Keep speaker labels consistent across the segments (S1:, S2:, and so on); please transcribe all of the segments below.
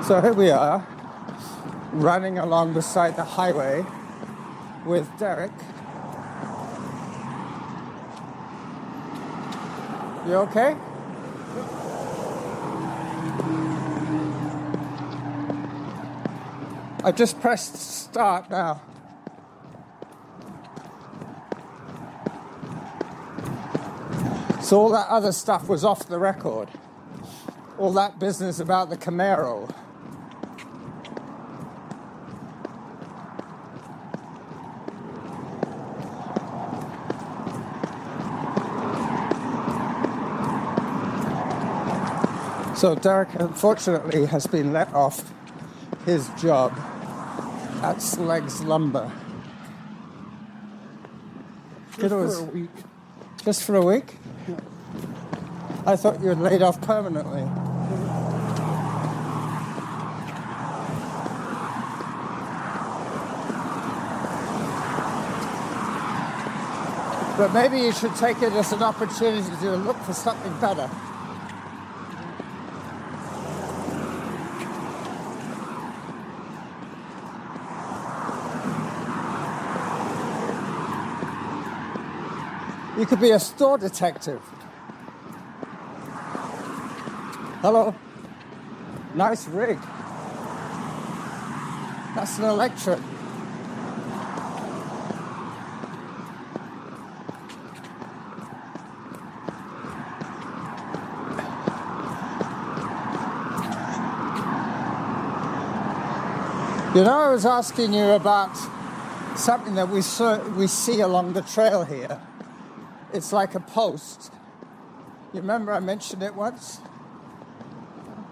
S1: So here we are, running along beside the highway with Derick. You okay? I just pressed start now. So all that other stuff was off the record. All that business about the Camaro. So Derick, unfortunately, has been let off his job at Sleggs Lumber.
S2: Just for a week.
S1: Just for a week?
S2: Yeah.
S1: I thought you were laid off permanently. But maybe you should take it as an opportunity to look for something better. You could be a store detective. Hello. Nice rig. That's an electric. You know, I was asking you about something that we see along the trail here. It's like a post. You remember I mentioned it once?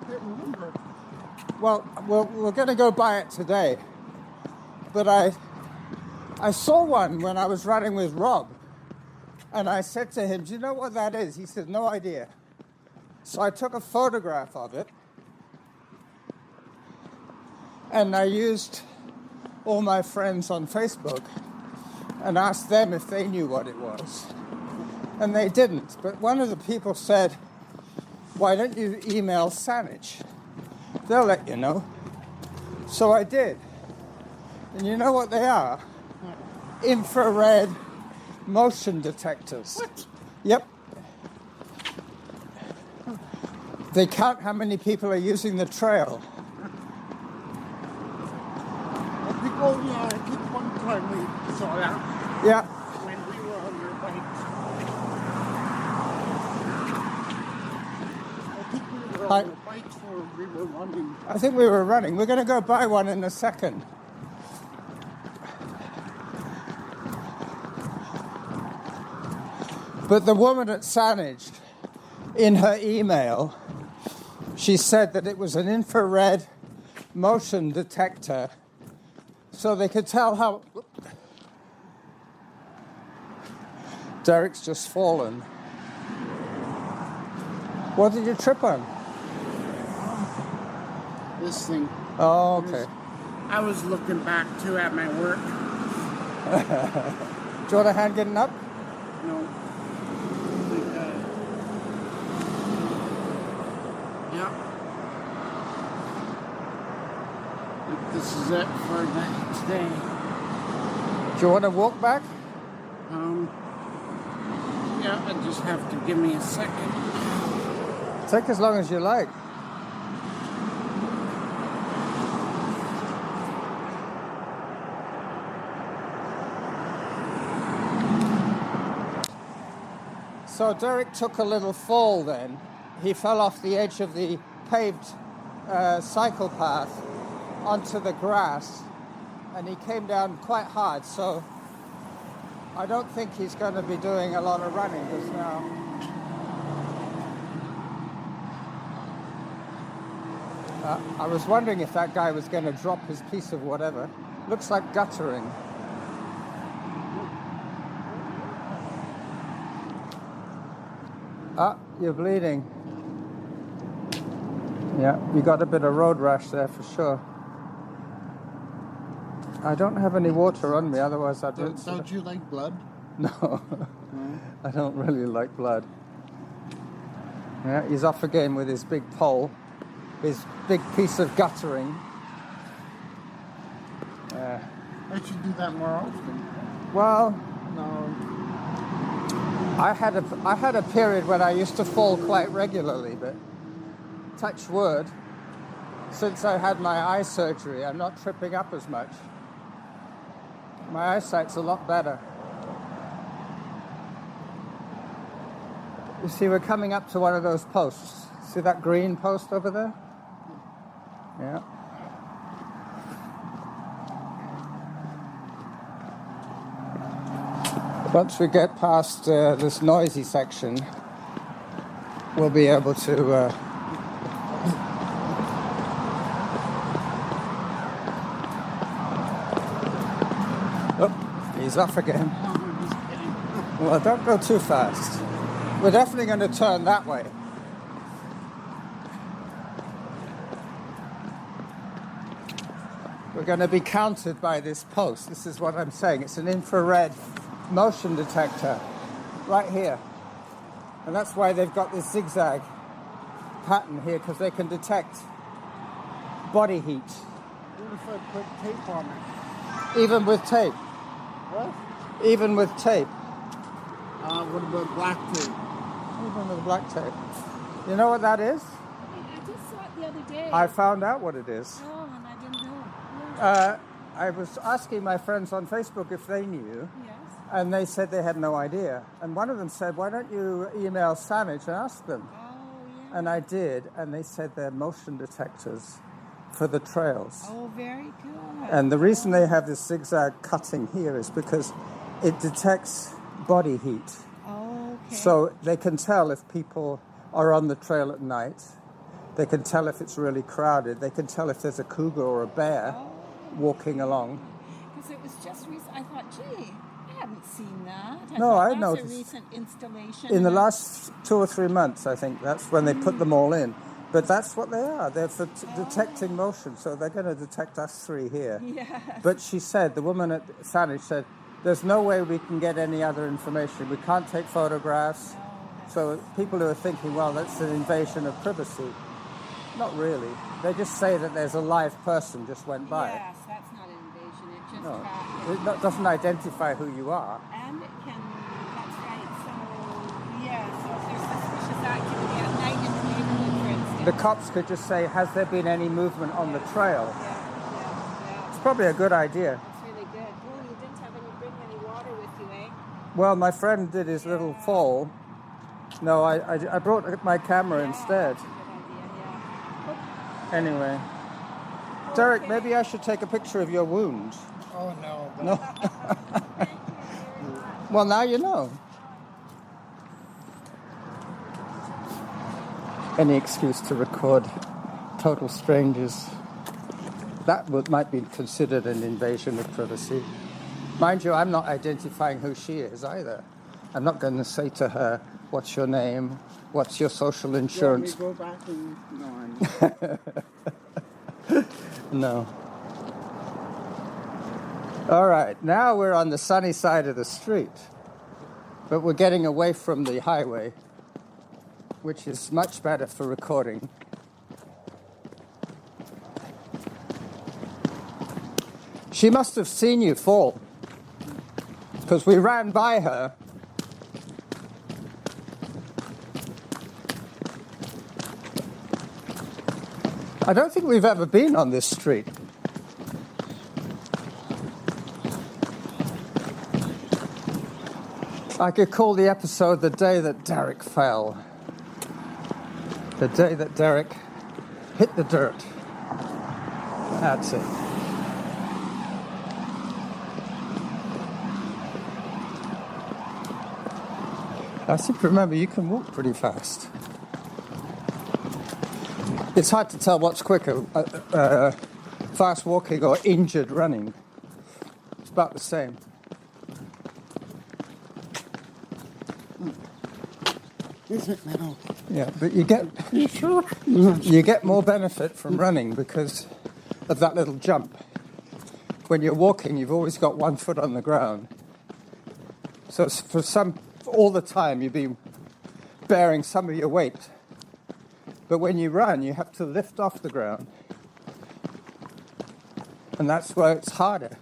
S2: I can't remember.
S1: Well, we're going to go by it today. But I saw one when I was running with Rob. And I said to him, do you know what that is? He said, no idea. So I took a photograph of it. And I used all my friends on Facebook and asked them if they knew what it was. And they didn't. But one of the people said, why don't you email Saanich? They'll let you know. So I did. And you know what they are? Infrared motion detectors.
S2: What?
S1: Yep. They count how many people are using the trail.
S2: I think one time we saw that.
S1: Yeah.
S2: When we were on your bikes. I think we were on your bikes or we were running.
S1: I think we were running. We're going to go buy one in a second. But the woman at Saanich, in her email, she said that it was an infrared motion detector so they could tell how... Derick's just fallen. What did you trip on?
S2: This thing.
S1: Oh, okay.
S2: I was looking back too at my work.
S1: Do you want a hand getting up?
S2: No. Yeah. This is it for today.
S1: Do you want to walk back?
S2: Yeah, I just have to give me a second.
S1: Take as long as you like. So Derick took a little fall then. He fell off the edge of the paved cycle path onto the grass and he came down quite hard. So I don't think he's going to be doing a lot of running just now. I was wondering if that guy was going to drop his piece of whatever. Looks like guttering. Ah, you're bleeding. Yeah, you got a bit of road rash there for sure. I don't have any water on me, otherwise I'd...
S2: Don't you like blood?
S1: No, I don't really like blood. Yeah, he's off again with his big pole. his big piece of guttering.
S2: I should do that more often.
S1: Well,
S2: No.
S1: I had a period when I used to fall quite regularly, but touch wood, since I had my eye surgery, I'm not tripping up as much. My eyesight's a lot better. You see, we're coming up to one of those posts. See that green post over there? Yeah. Once we get past this noisy section, we'll be able to oh, he's off again. Well, don't go too fast. We're definitely going to turn that way. We're going to be counted by this post. This is what I'm saying. It's an infrared motion detector right here. And that's why they've got this zigzag pattern here, because they can detect body heat.
S2: What if I put tape on it?
S1: Even with tape.
S2: What?
S1: Even with tape.
S2: What about black tape?
S1: Even with black tape. You know what that is?
S3: I just saw it the other day.
S1: I found out what it is.
S3: Oh, and I didn't know. Yeah.
S1: I was asking my friends on Facebook if they knew,
S3: Yes.
S1: and they said they had no idea. And one of them said, why don't you email Saanich and ask them?
S3: Oh, yeah.
S1: And I did, and they said they're motion detectors for the trails.
S3: Oh, very good.
S1: And the reason they have this zigzag cutting here is because it detects body heat.
S3: Oh, okay.
S1: So they can tell if people are on the trail at night. They can tell if it's really crowded. They can tell if there's a cougar or a bear walking along.
S3: Because it was just recent. I thought, gee, I haven't seen that.
S1: No,
S3: thought
S1: I
S3: that's
S1: noticed.
S3: a recent installation.
S1: In the last 2 or 3 months, I think, that's when they put them all in. But that's what they are. They're for detecting motion, so they're going to detect us three here.
S3: Yes.
S1: But she said, the woman at Saanich said, there's no way we can get any other information. We can't take photographs. So people who are thinking, well, that's an invasion of privacy. Not really. They just say that there's a live person just went by.
S3: Yes, that's not an invasion. It just
S1: No,
S3: tracked
S1: it doesn't identify who you are.
S3: And it can, that's right. So, yeah, so if there's suspicious activity at night in the neighborhood, for instance.
S1: The cops could just say, has there been any movement on the trail?
S3: Yeah.
S1: It's probably a good idea.
S3: That's really good. Well, you didn't bring any water with you, eh?
S1: Well, my friend did his little fall. No, I brought my camera instead.
S3: That's a good idea, yeah.
S1: Anyway. Derick, maybe I should take a picture of your wound.
S2: Oh, no.
S1: No?
S3: Thank you very much.
S1: Well, now you know. Any excuse to record total strangers. That might be considered an invasion of privacy. Mind you, I'm not identifying who she is either. I'm not going to say to her, what's your name? What's your social insurance?
S2: You want me to go back and... No.
S1: No. All right, now we're on the sunny side of the street, but we're getting away from the highway, which is much better for recording. She must have seen you fall, because we ran by her. I don't think we've ever been on this street. I could call the episode The Day That Derick Fell. The day that Derick hit the dirt. That's it. I seem to remember you can walk pretty fast. It's hard to tell what's quicker, fast walking or injured running. It's about the same.
S2: Is it now?
S1: Yeah, but you get
S2: You sure?
S1: you get more benefit from running because of that little jump. When you're walking, you've always got one foot on the ground. So all the time you've been bearing some of your weight But when you run, you have to lift off the ground. And that's where it's harder.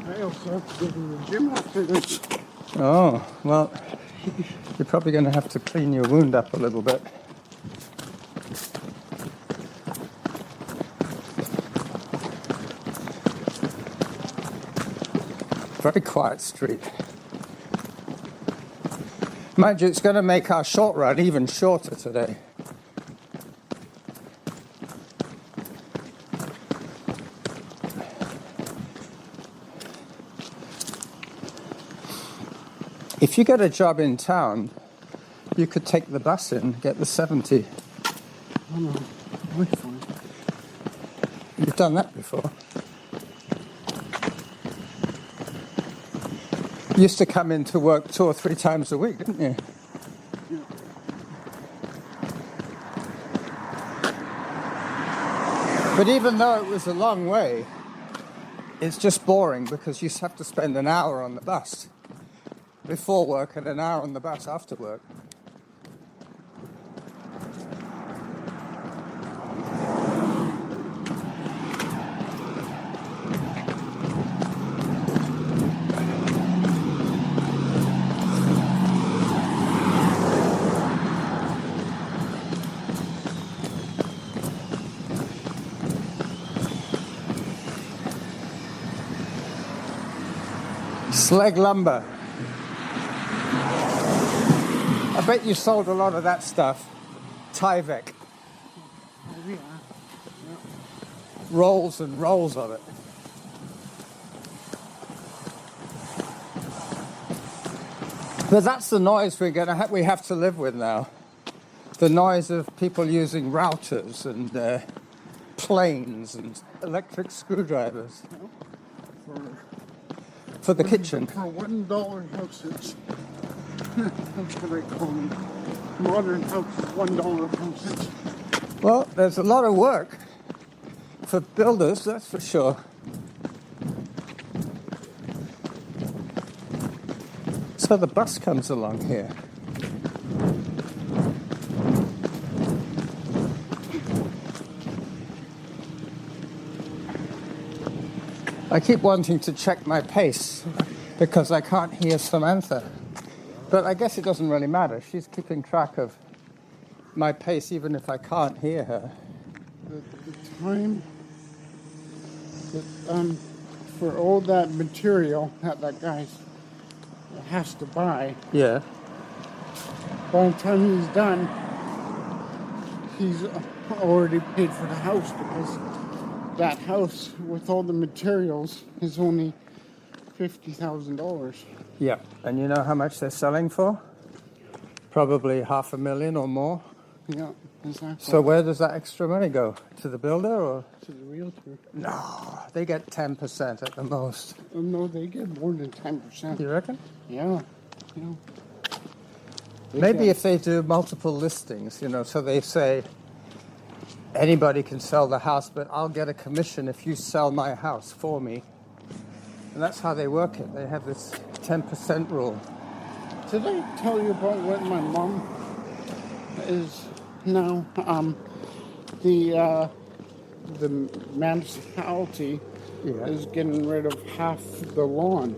S2: I also have to go to the gym after this.
S1: Oh, well, you're probably going to have to clean your wound up a little bit. Very quiet street. Mind you, it's going to make our short run even shorter today. If you get a job in town, you could take the bus in, get the 70.
S2: Oh no, we're fine.
S1: You've done that before. You used to come into work 2 or 3 times a week, didn't you?
S2: Yeah.
S1: But even though it was a long way, it's just boring because you have to spend an hour on the bus before work and an hour on the bus after work. Slag lumber. I bet you sold a lot of that stuff. Tyvek.
S2: Oh, yeah.
S1: Rolls and rolls of it. But that's the noise we have to live with now. The noise of people using routers and planes and electric screwdrivers for the kitchen.
S2: For $1 houses. That's what I call them. Modern houses, $1 houses.
S1: Well, there's a lot of work for builders, that's for sure. So the bus comes along here. I keep wanting to check my pace because I can't hear Samantha. But I guess it doesn't really matter. She's keeping track of my pace even if I can't hear her.
S2: The time that, for all that material that guy has to buy,
S1: Yeah.
S2: by the time he's done, he's already paid for the house because that house with all the materials is only $50,000.
S1: Yeah. And you know how much they're selling for? Probably $500,000 or more.
S2: Yeah, exactly.
S1: So where does that extra money go? To the builder or?
S2: To the realtor.
S1: No, they get 10% at the most.
S2: Oh, no, they get more than 10%.
S1: You reckon?
S2: Yeah.
S1: Maybe if they do multiple listings, so they say anybody can sell the house, but I'll get a commission if you sell my house for me. And that's how they work it. They have this 10% rule.
S2: Did I tell you about what my mom is now? The municipality is getting rid of half our lawn.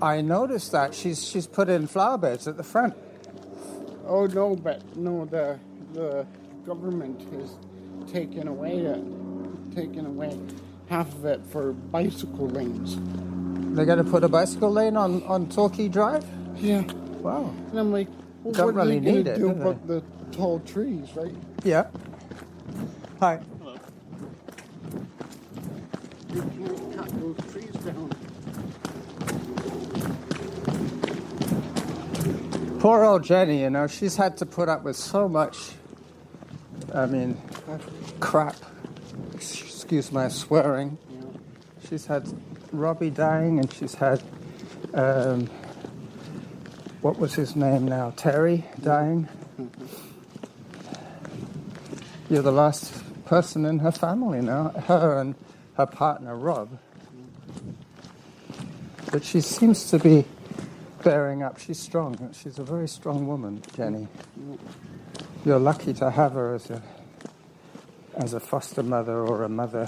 S1: I noticed that. She's put in flower beds at the front.
S2: Oh no, the government is taking away half of it for bicycle lanes.
S1: They're going to put a bicycle lane on Torquay Drive?
S2: Yeah.
S1: Wow.
S2: And I'm like, well,
S1: Don't
S2: what
S1: really
S2: are they
S1: need
S2: going
S1: it,
S2: to do
S1: do
S2: about the tall trees, right?
S1: Yeah. Hi.
S2: Hello. You can't cut those trees down.
S1: Poor old Jenny, she's had to put up with so much, crap. Excuse my swearing.
S2: Yeah.
S1: She's had Robbie dying, and she's had, what was his name now? Terry dying. You're the last person in her family now, her and her partner, Rob. But she seems to be bearing up. She's strong. She's a very strong woman, Jenny. You're lucky to have her as a foster mother or a mother.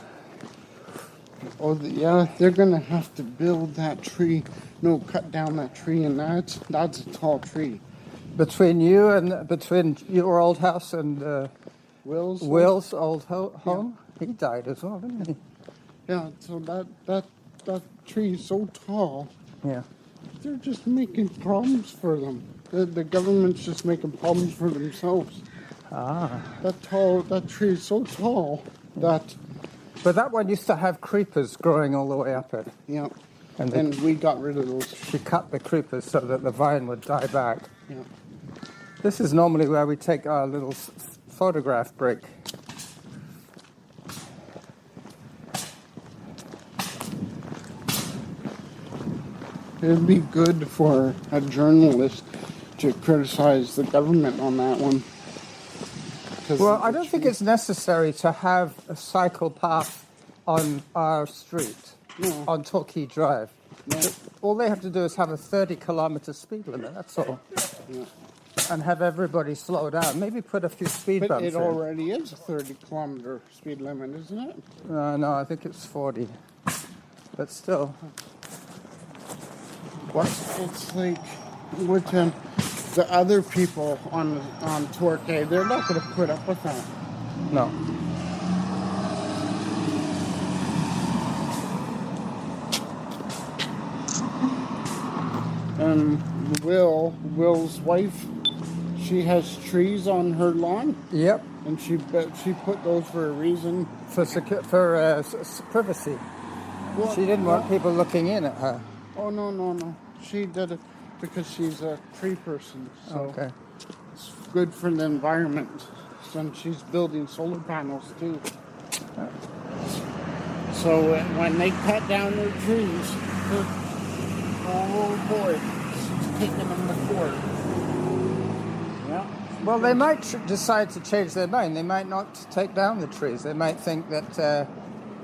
S2: Oh, yeah, they're going to have to build that tree. No, cut down that tree, and that's a tall tree.
S1: Between your old house and Will's old home, he died as well, didn't he?
S2: Yeah, so that tree is so tall.
S1: Yeah.
S2: They're just making problems for them. The government's just making problems for themselves. That tree is so tall that...
S1: But that one used to have creepers growing all the way up it.
S2: Yeah. And we got rid of those.
S1: She cut the creepers so that the vine would die back.
S2: Yeah.
S1: This is normally where we take our little photograph break.
S2: It'd be good for a journalist to criticize the government on that one.
S1: Well, I don't think it's necessary to have a cycle path on our street, on Torquay Drive.
S2: No.
S1: All they have to do is have a 30-kilometre speed limit, that's all.
S2: Yeah.
S1: And have everybody slow down. Maybe put a few speed bumps in.
S2: But it already is a 30-kilometre speed limit, isn't it?
S1: No, I think it's 40. But still.
S2: It's like with the other people on Torquay, they're not going to put up with that.
S1: No.
S2: And Will's wife, she has trees on her lawn.
S1: Yep.
S2: And she put those for a reason.
S1: For privacy.
S2: Well,
S1: she didn't want people looking in at her.
S2: Oh, no. She did it because she's a tree person. So
S1: okay.
S2: It's good for the environment. And she's building solar panels, too. So when they cut down their trees, oh boy, she's taking them to court. Yeah.
S1: Well, they might decide to change their mind. They might not take down the trees. They might think that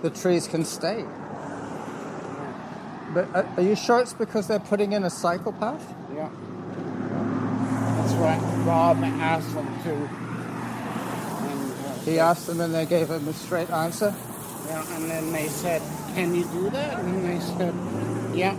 S1: the trees can stay. But are you sure it's because they're putting in a cycle path?
S2: Yeah. That's what Rob asked them to. And,
S1: he asked them and they gave him a straight answer?
S2: Yeah, and then they said, can you do that? And they said, yeah,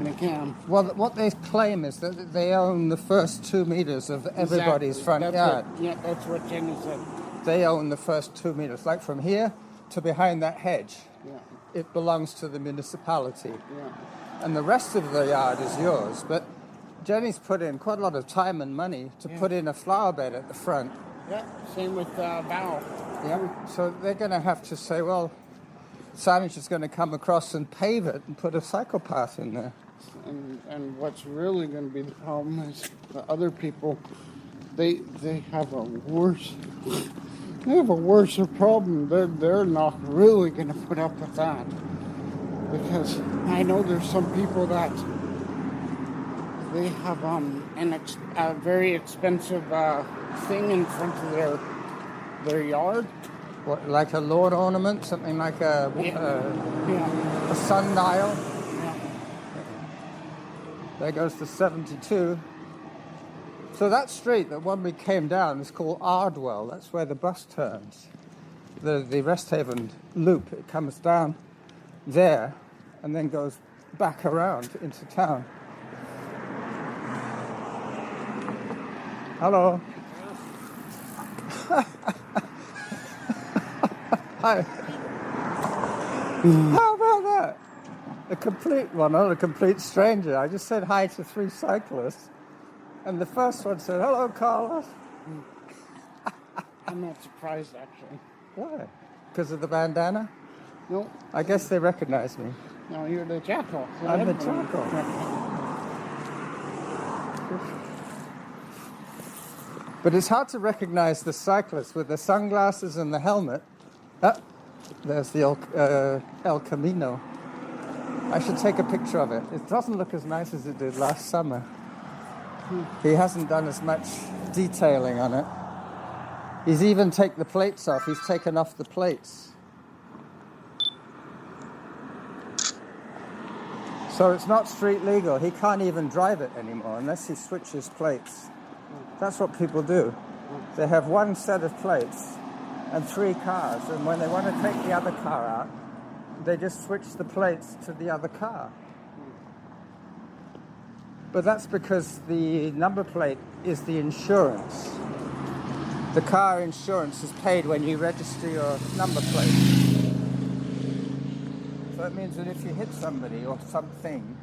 S2: they can.
S1: Well, what they claim is that they own the first 2 meters of everybody's front yard.
S2: That's what Jenny said.
S1: They own the first 2 meters, like from here to behind that hedge.
S2: Yeah.
S1: It belongs to the municipality.
S2: Yeah.
S1: And the rest of the yard is yours. But Jenny's put in quite a lot of time and money to put in a flower bed at the front.
S2: Yeah, same with Val.
S1: Yeah. So they're going to have to say, well, Signage is going to come across and pave it and put a cycle path in there.
S2: And what's really going to be the problem is the other people, they have a worse problem. They're not really going to put up with that, because I know there's some people that they have a very expensive thing in front of their yard.
S1: What, like a lawn ornament, something like a sundial.
S2: Yeah.
S1: There goes the 72. So that street, the one we came down, is called Ardwell. That's where the bus turns. The Rest Haven loop, it comes down there and then goes back around into town. Hello. Hi. How about that? A complete one, not a complete stranger. I just said hi to 3 cyclists. And the first one said, hello, Carlos.
S2: I'm not surprised, actually.
S1: Why? Because of the bandana?
S2: No.
S1: I guess they recognize me.
S2: No, you're the jackal. So
S1: I'm the jackal. But it's hard to recognize the cyclist with the sunglasses and the helmet. Ah, there's the El Camino. I should take a picture of it. It doesn't look as nice as it did last summer. He hasn't done as much detailing on it. He's even taken the plates off. He's taken off the plates. So it's not street legal. He can't even drive it anymore unless he switches plates. That's what people do. They have one set of plates and 3 cars, and when they want to take the other car out, they just switch the plates to the other car. But that's because the number plate is the insurance. The car insurance is paid when you register your number plate. So it means that if you hit somebody or something,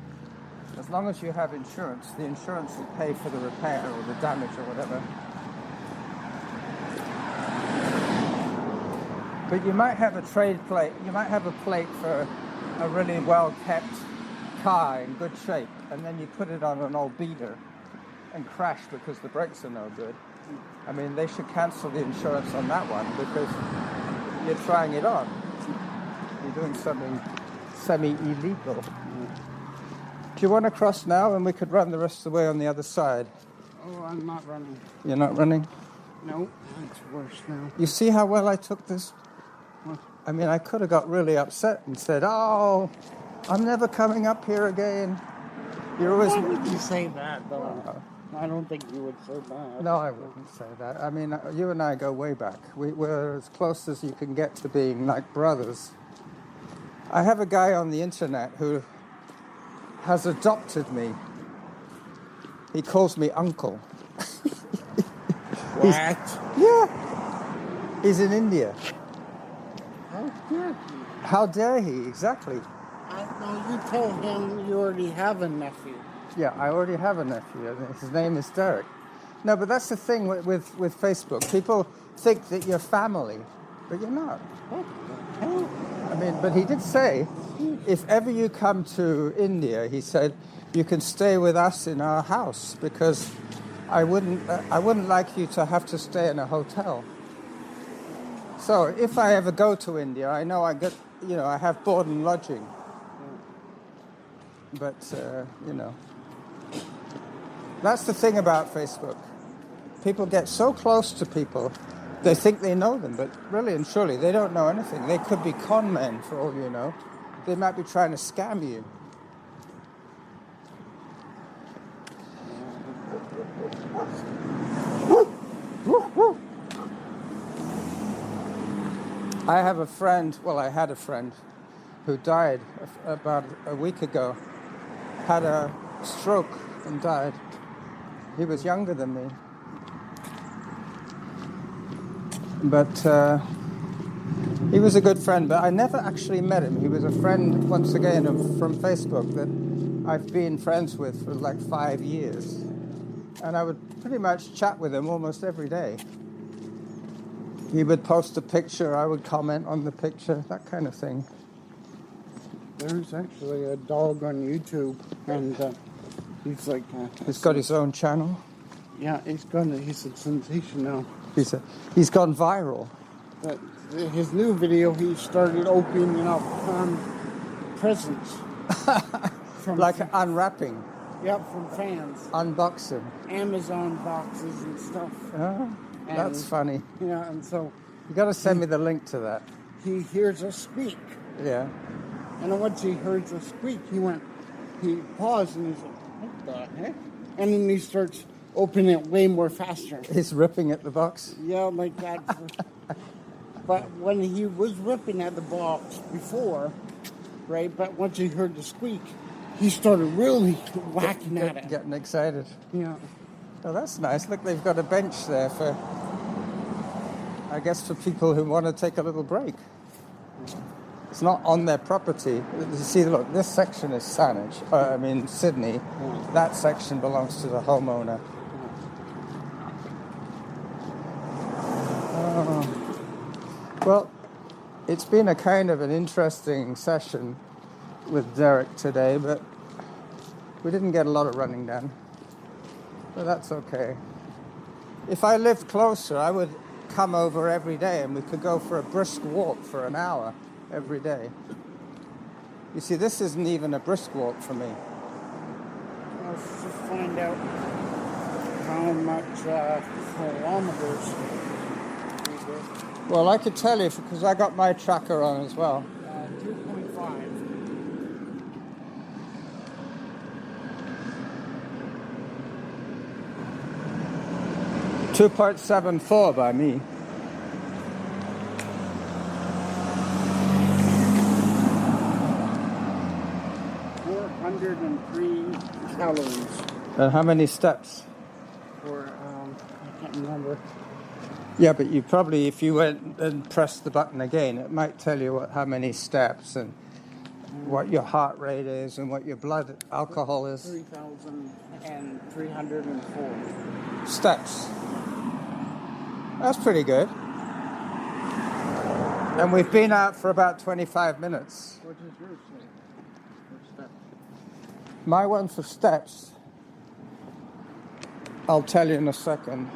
S1: as long as you have insurance, the insurance will pay for the repair or the damage or whatever. But you might have a trade plate, you might have a plate for a really well-kept car in good shape, and then you put it on an old beater and crash because the brakes are no good. I mean, they should cancel the insurance on that one because you're trying it on. You're doing something semi-illegal. Do you want to cross now and we could run the rest of the way on the other side?
S2: Oh, I'm not running.
S1: You're not running?
S2: No, it's worse now.
S1: You see how well I took this?
S2: What?
S1: I mean, I could have got really upset and said, oh, I'm never coming up here again. You're always...
S2: Why would you say that, though? I don't think you would say that.
S1: No, I wouldn't say that. I mean, you and I go way back. We're as close as you can get to being like brothers. I have a guy on the internet who has adopted me. He calls me uncle.
S2: What?
S1: Yeah. He's in India.
S2: How dare he?
S1: How dare he? Exactly.
S2: No, you told him you already have a nephew.
S1: Yeah, I already have a nephew. His name is Derick. No, but that's the thing with Facebook. People think that you're family, but you're not.
S2: What the hell?
S1: I mean, but he did say, if ever you come to India, he said, you can stay with us in our house because I wouldn't like you to have to stay in a hotel. So if I ever go to India, I know I have board and lodging. But, that's the thing about Facebook. People get so close to people, they think they know them, but really and truly, they don't know anything. They could be con men, for all you know. They might be trying to scam you. I have a friend, I had a friend who died about a week ago, had a stroke and died. He was younger than me. But he was a good friend, but I never actually met him. He was a friend, once again, from Facebook that I've been friends with for like 5 years. And I would pretty much chat with him almost every day. He would post a picture, I would comment on the picture, that kind of thing.
S2: There's actually a dog on YouTube, and he's like...
S1: He's got his own channel?
S2: Yeah, he's a sensation now.
S1: He's gone viral.
S2: But his new video, he started opening up presents.
S1: Like unwrapping?
S2: Yep, from fans.
S1: Unboxing?
S2: Amazon boxes and stuff.
S1: Oh, that's funny.
S2: Yeah, and so...
S1: You got to send me the link to that.
S2: He hears us speak.
S1: Yeah.
S2: And then once he heard us speak, he paused and he's like, what the heck? And then he starts opening it way more faster.
S1: He's ripping at the box?
S2: Yeah, like that. But when he was ripping at the box before, right, but once he heard the squeak, he started really whacking at it.
S1: Getting excited.
S2: Yeah.
S1: Oh, that's nice. Look, they've got a bench there for, I guess, for people who want to take a little break. It's not on their property. You see, look, this section is Sydney.
S2: Yeah.
S1: That section belongs to the homeowner. Well, it's been a kind of an interesting session with Derick today, but we didn't get a lot of running done. But that's okay. If I lived closer, I would come over every day and we could go for a brisk walk for an hour every day. You see, this isn't even a brisk walk for me.
S2: Let's just find out how much kilometers we did.
S1: Well, I could tell you because I got my tracker on as well.
S2: 2.5.
S1: 2.74 by me.
S2: 403 calories.
S1: And how many steps?
S2: Or, I can't remember.
S1: Yeah, but you probably, if you went and pressed the button again, it might tell you how many steps and what your heart rate is and what your blood alcohol is.
S2: 3,304
S1: steps. That's pretty good. And we've been out for about 25 minutes.
S2: What does yours say for steps?
S1: My one for steps, I'll tell you in a second.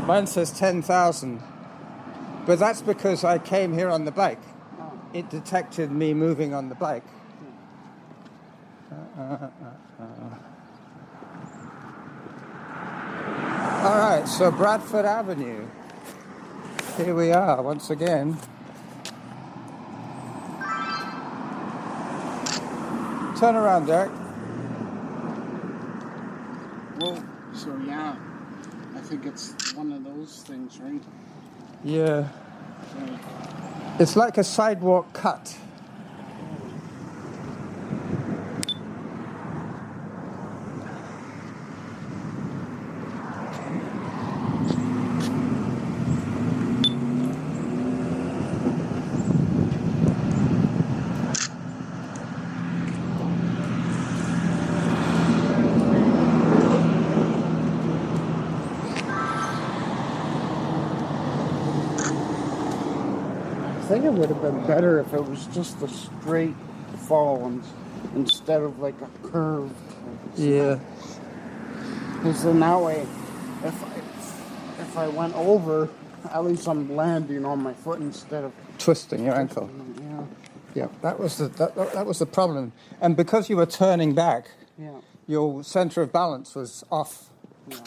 S1: Mine says 10,000. But that's because I came here on the bike.
S2: Oh.
S1: It detected me moving on the bike. All right, so Bradford Avenue. Here we are once again. Turn around, Derek.
S2: Whoa, so yeah, I think it's one of those things, right?
S1: Yeah.
S2: Right.
S1: It's like a sidewalk cut.
S2: I think it would have been better if it was just the straight fall ones instead of like a curved.
S1: Yeah.
S2: Because then that way, if I went over, at least I'm landing on my foot instead of
S1: Twisting your ankle.
S2: Yeah.
S1: Yeah, that was the problem. And because you were turning back,
S2: Yeah.
S1: your center of balance was off,
S2: Yeah.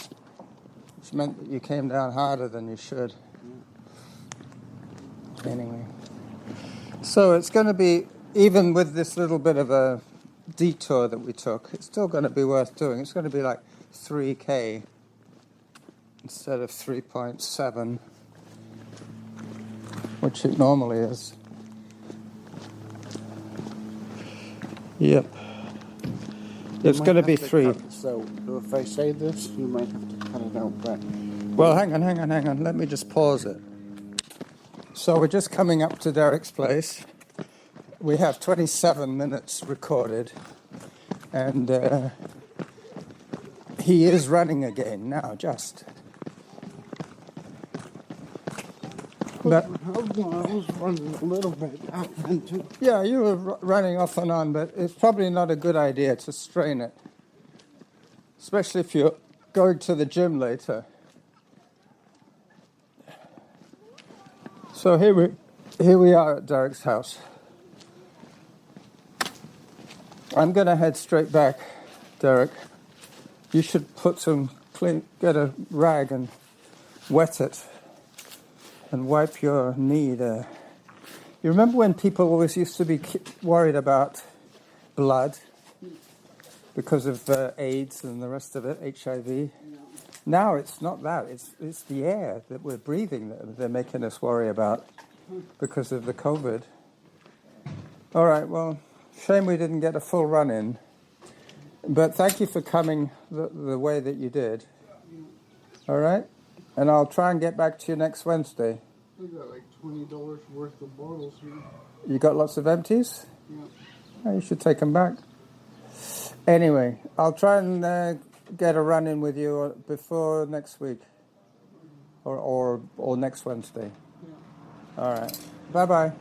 S1: which meant that you came down harder than you should. Anyway. So it's going to be, even with this little bit of a detour that we took, it's still going to be worth doing. It's going to be like 3K instead of 3.7, which it normally is. Yep. It's going to be 3.
S2: So if I say this, you might have to cut it out. But
S1: Well, hang on. Let me just pause it. So we're just coming up to Derick's place. We have 27 minutes recorded. And he is running again now, just. But
S2: I was running a little bit out then too.
S1: yeah, you were running off and on, but it's probably not a good idea to strain it. Especially if you're going to the gym later. So here we are at Derick's house. I'm going to head straight back, Derick. You should get a rag and wet it and wipe your knee there. You remember when people always used to be worried about blood because of AIDS and the rest of it, HIV? Yeah. Now it's not that. It's the air that we're breathing that they're making us worry about because of the COVID. All right, well, shame we didn't get a full run in. But thank you for coming the way that you did. All right? And I'll try and get back to you next Wednesday.
S2: We got like $20 worth of bottles here.
S1: You got lots of empties?
S2: Yeah.
S1: Oh, you should take them back. Anyway, I'll try and get a run in with you before next week. Or next Wednesday.
S2: Yeah.
S1: All right. Bye-bye.